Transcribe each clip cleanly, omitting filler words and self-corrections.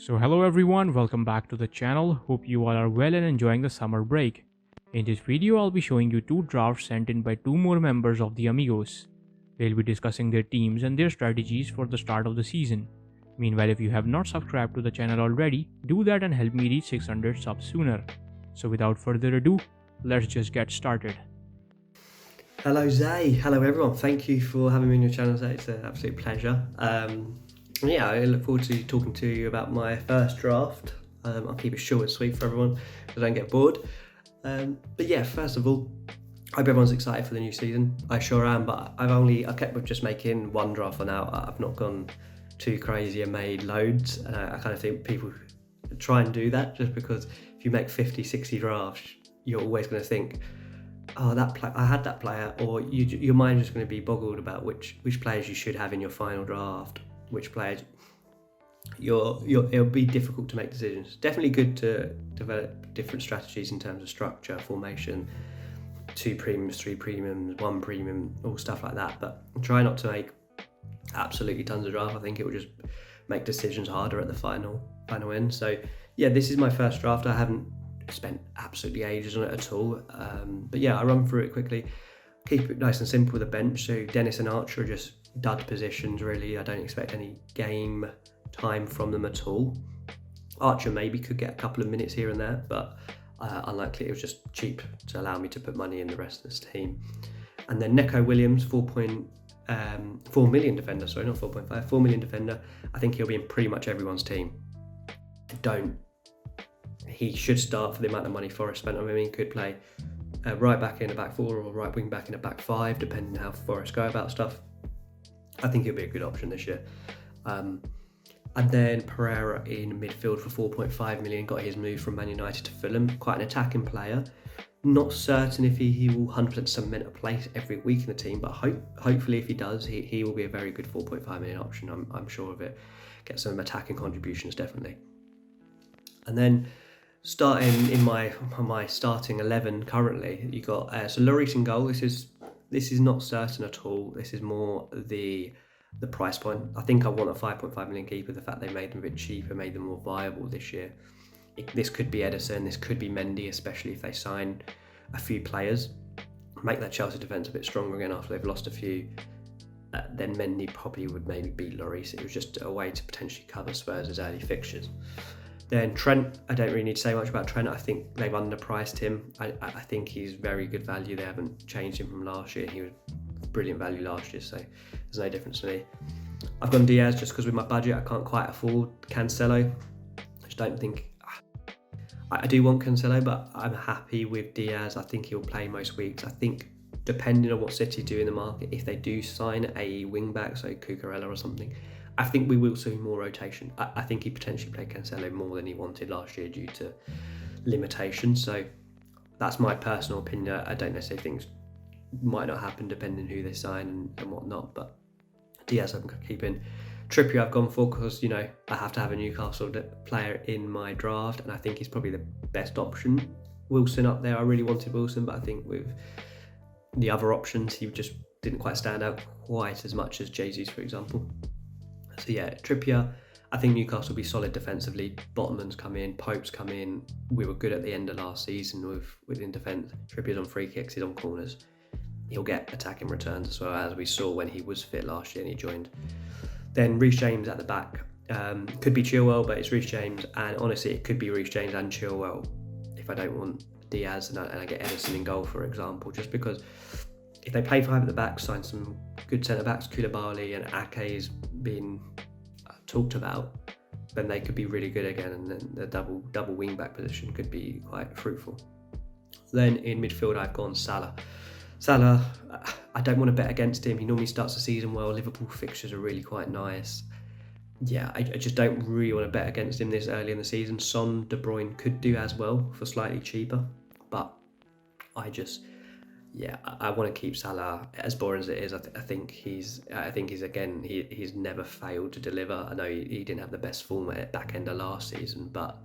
So hello everyone, welcome back to the channel. Hope you all are well and enjoying the summer break. In this video I'll be showing you two drafts sent in by two more members of the Amigos. They'll be discussing their teams and their strategies for the start of the season. Meanwhile, if you have not subscribed to the channel already, do that and help me reach 600 subs sooner. So without further ado, let's just get started. Hello Zay, hello everyone, thank you for having me on your channel Zay, it's an absolute pleasure. Yeah, I look forward to talking to you about my first draft. I'll keep it short and sweet for everyone so I don't get bored. But yeah, first of all, I hope everyone's excited for the new season. I sure am, but I kept with just making one draft for now. I've not gone too crazy and made loads, and I kind of think people try and do that just because if you make 50, 60 drafts, you're always going to think, oh, I had that player, or your mind is going to be boggled about which players you should have in your final draft, which players it'll be difficult to make decisions. Definitely good to develop different strategies in terms of structure, formation, 2 premiums, 3 premiums, 1 premium, all stuff like that, but try not to make absolutely tons of draft. I think it will just make decisions harder at the final end. So yeah, this is my first draft. I haven't spent absolutely ages on it at all, but yeah, I run through it quickly, keep it nice and simple with the bench. So Dennis and Archer are just dud positions really. I don't expect any game time from them at all. Archer maybe could get a couple of minutes here and there, but unlikely. It was just cheap to allow me to put money in the rest of this team. And then Neco Williams, 4 million defender, sorry, not 4.5, 4 million defender. I think he'll be in pretty much everyone's team. He should start for the amount of money Forest spent on him. He could play right back in a back 4 or right wing back in a back 5, depending on how Forest go about stuff. I think he'll be a good option this year. And then Pereira in midfield for 4.5 million, got his move from Man United to Fulham. Quite an attacking player. Not certain if he will 100% cement a place every week in the team, but hopefully if he does, he will be a very good 4.5 million option. I'm sure of it. Get some attacking contributions definitely. And then starting in my starting 11 currently, you got so Lloris in goal. This is not certain at all. This is more the price point. I think I want a 5.5 million keeper. The fact they made them a bit cheaper made them more viable this year. This could be Edison, this could be Mendy, especially if they sign a few players. Make that Chelsea defence a bit stronger again after they've lost a few. Then Mendy probably would maybe beat Lloris. It was just a way to potentially cover Spurs' early fixtures. Then Trent, I don't really need to say much about Trent. I think they've underpriced him. I think he's very good value. They haven't changed him from last year. He was brilliant value last year, so there's no difference to me. I've gone Diaz just because with my budget I can't quite afford Cancelo. I just don't think... I do want Cancelo, but I'm happy with Diaz. I think he'll play most weeks. I think depending on what City do in the market, if they do sign a wing back, so Cucurella or something, I think we will see more rotation. I think he potentially played Cancelo more than he wanted last year due to limitations. So that's my personal opinion. I don't necessarily think might not happen depending who they sign and whatnot. But Diaz I'm keeping. Trippier I've gone for because, you know, I have to have a Newcastle player in my draft, and I think he's probably the best option. Wilson up there. I really wanted Wilson, but I think with the other options, he just didn't quite stand out quite as much as Jesus, for example. So yeah, Trippier, I think Newcastle will be solid defensively. Botman's come in, Pope's come in. We were good at the end of last season within defence. Trippier's on free kicks, he's on corners. He'll get attacking returns as well, as we saw when he was fit last year and he joined. Then Reece James at the back. Could be Chilwell, but it's Reece James, and honestly it could be Reece James and Chilwell if I don't want Diaz and I get Edison in goal, for example, just because if they play 5 at the back, sign some good centre-backs, Koulibaly and Ake's been talked about, then they could be really good again, and then the double wing-back position could be quite fruitful. Then in midfield, I've gone Salah. Salah, I don't want to bet against him. He normally starts the season well. Liverpool fixtures are really quite nice. Yeah, I just don't really want to bet against him this early in the season. Son, De Bruyne could do as well for slightly cheaper, but I want to keep Salah. As boring as it is, I think he's again, he's never failed to deliver. I know he didn't have the best form at back end of last season, but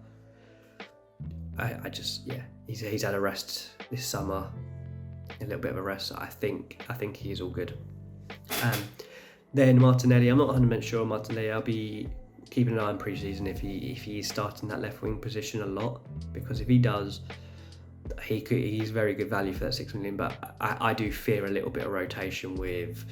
he's had a rest this summer, a little bit of a rest. So I think he's all good. Then Martinelli, I'm not 100% sure on Martinelli. I'll be keeping an eye on pre-season if he is starting that left wing position a lot, because if he does, he's very good value for that 6 million. But I do fear a little bit of rotation with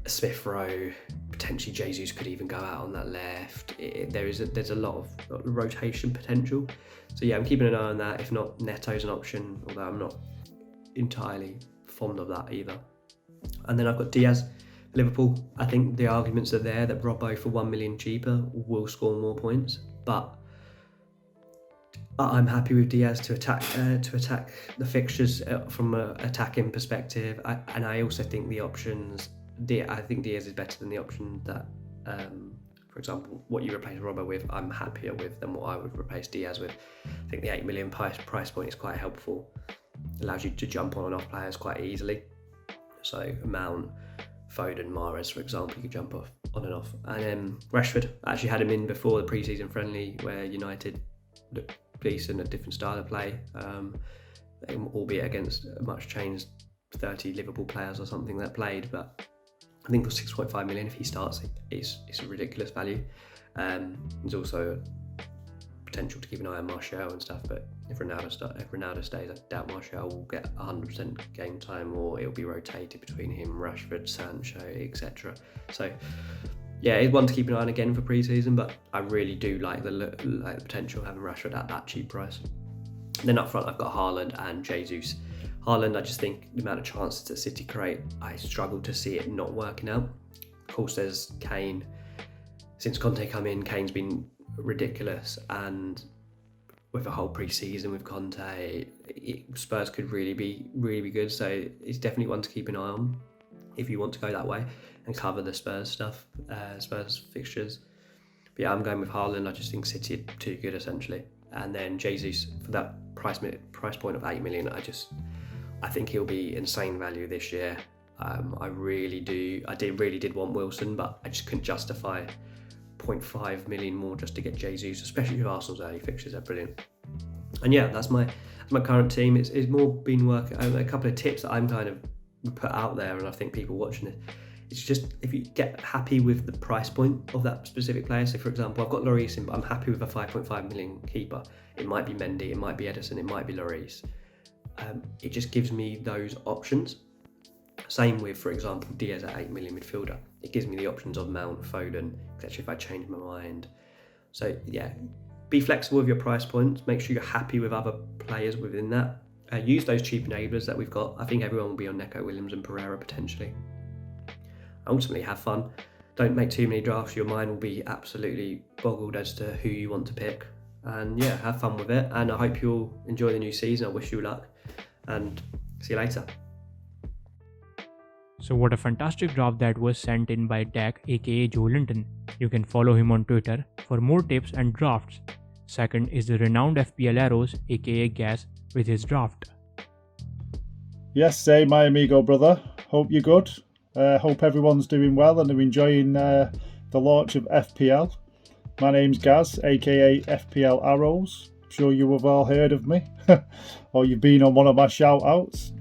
Smith Rowe. Potentially Jesus could even go out on that left. There's a lot of rotation potential. So yeah, I'm keeping an eye on that. If not, Neto's an option, although I'm not entirely fond of that either. And then I've got Diaz, Liverpool. I think the arguments are there that Robbo for 1 million cheaper will score more points, but I'm happy with Diaz to attack the fixtures from an attacking perspective. And I also think the options. I think Diaz is better than the option that, for example, what you replace Robbo with, I'm happier with than what I would replace Diaz with. I think the 8 million price point is quite helpful. Allows you to jump on and off players quite easily. So Mount, Foden, Mahrez, for example, you could jump off on and off. And Rashford, I actually had him in before the pre-season friendly where United looked decent, a different style of play, albeit against a much changed 30 Liverpool players or something that played, but I think for 6.5 million, if he starts, it's a ridiculous value. There's also potential to keep an eye on Martial and stuff, but if Ronaldo stays, I doubt Martial will get 100% game time, or it'll be rotated between him, Rashford, Sancho, etc. So yeah, it's one to keep an eye on again for pre-season, but I really do like the potential of having Rashford at that cheap price. And then up front, I've got Haaland and Jesus. Haaland, I just think the amount of chances that City create, I struggle to see it not working out. Of course, there's Kane. Since Conte come in, Kane's been ridiculous, and with a whole pre-season with Conte, Spurs could really be good. So it's definitely one to keep an eye on if you want to go that way and cover the Spurs stuff, Spurs fixtures. But yeah, I'm going with Haaland. I just think City are too good essentially. And then Jesus for that price point of 8 million. I think he'll be insane value this year. I really did want Wilson, but I just couldn't justify 0.5 million more just to get Jesus, especially with Arsenal's early fixtures. They're brilliant. And yeah, that's my current team. It's more been working. A couple of tips that I'm kind of put out there, and I think people watching it. It's just if you get happy with the price point of that specific player. So for example, I've got Lloris in, but I'm happy with a 5.5 million keeper. It might be Mendy, it might be Edison, it might be Lloris. It just gives me those options. Same with, for example, Diaz at 8 million midfielder. It gives me the options of Mount, Foden, etc. if I change my mind. So yeah, be flexible with your price points. Make sure you're happy with other players within that. Use those cheap enablers that we've got. I think everyone will be on Neco Williams and Pereira potentially. Ultimately, have fun. Don't make too many drafts. Your mind will be absolutely boggled as to who you want to pick. And yeah, have fun with it. And I hope you'll enjoy the new season. I wish you luck. And see you later. So what a fantastic draft that was sent in by Dak aka Joelinton. You can follow him on Twitter for more tips and drafts. Second is the renowned FPL Arrows aka Gas with his draft. Yes, say my amigo brother. Hope you're good. Hope everyone's doing well and are enjoying the launch of FPL. My name's Gaz, aka FPL Arrows. I'm sure you have all heard of me, or you've been on one of my shout outs.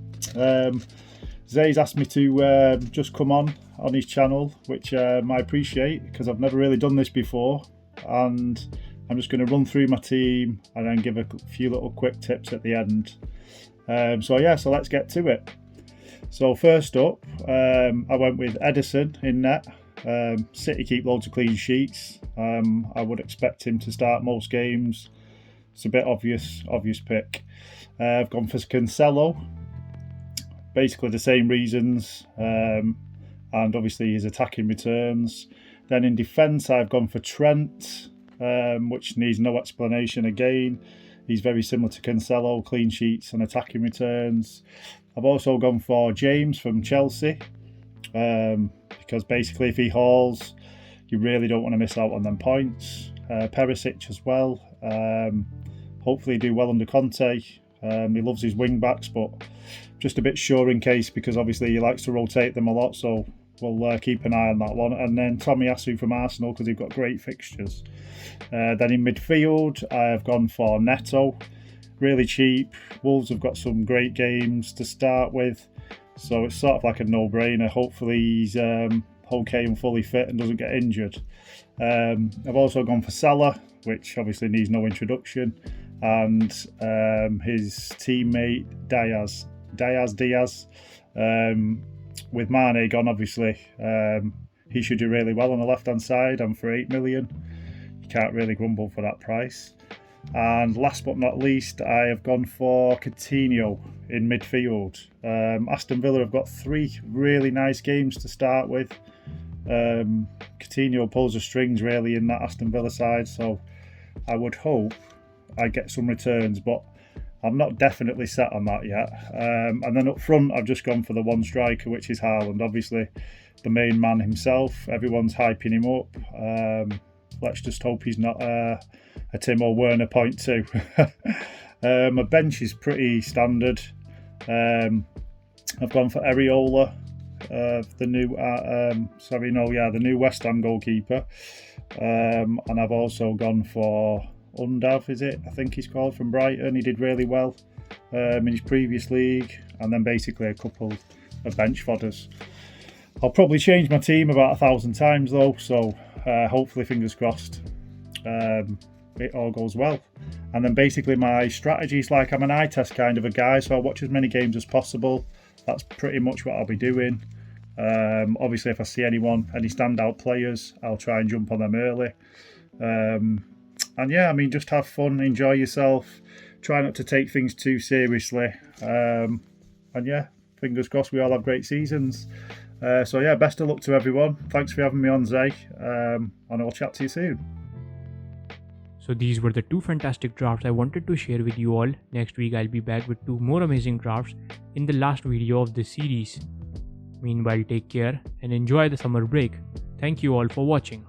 Zay's asked me to just come on his channel, which I appreciate because I've never really done this before, and I'm just going to run through my team and then give a few little quick tips at the end. So let's get to it. So first up, I went with Edison in net. City keep loads of clean sheets. I would expect him to start most games. It's a bit obvious pick. I've gone for Cancelo. Basically the same reasons, and obviously his attacking returns. Then in defence, I've gone for Trent, which needs no explanation again. He's very similar to Cancelo, clean sheets and attacking returns. I've also gone for James from Chelsea, because basically if he hauls, you really don't want to miss out on them points. Perisic as well. Hopefully do well under Conte. He loves his wing backs, but just a bit sure in case, because obviously he likes to rotate them a lot, so we'll keep an eye on that one. And then Tomiyasu from Arsenal, because they've got great fixtures. Then in midfield, I have gone for Neto, really cheap. Wolves have got some great games to start with, so it's sort of like a no-brainer. Hopefully okay and fully fit and doesn't get injured. I've also gone for Salah, which obviously needs no introduction, and his teammate Diaz. With Mane gone, obviously, he should do really well on the left-hand side, and for 8 million, you can't really grumble for that price. And last but not least, I have gone for Coutinho in midfield. Aston Villa have got 3 really nice games to start with. Coutinho pulls the strings really in that Aston Villa side, so I would hope I get some returns, but I'm not definitely set on that yet. And then up front, I've just gone for the one striker, which is Haaland. Obviously, the main man himself. Everyone's hyping him up. Let's just hope he's not a Timo Werner 0.2. My bench is pretty standard. I've gone for Areola, the new West Ham goalkeeper. And I've also gone for Undav, is it? I think he's called, from Brighton. He did really well in his previous league. And then basically a couple of bench fodders. I'll probably change my team about 1,000 times though, so hopefully, fingers crossed, it all goes well. And then basically my strategy is like, I'm an eye test kind of a guy, so I'll watch as many games as possible. That's pretty much what I'll be doing. Obviously, if I see any standout players, I'll try and jump on them early. And yeah, I mean, just have fun, enjoy yourself, try not to take things too seriously. And yeah, fingers crossed we all have great seasons. So yeah, best of luck to everyone. Thanks for having me on, Zay, and I'll chat to you soon. So these were the 2 fantastic drafts I wanted to share with you all. Next week I'll be back with 2 more amazing drafts in the last video of this series. Meanwhile, take care and enjoy the summer break. Thank you all for watching.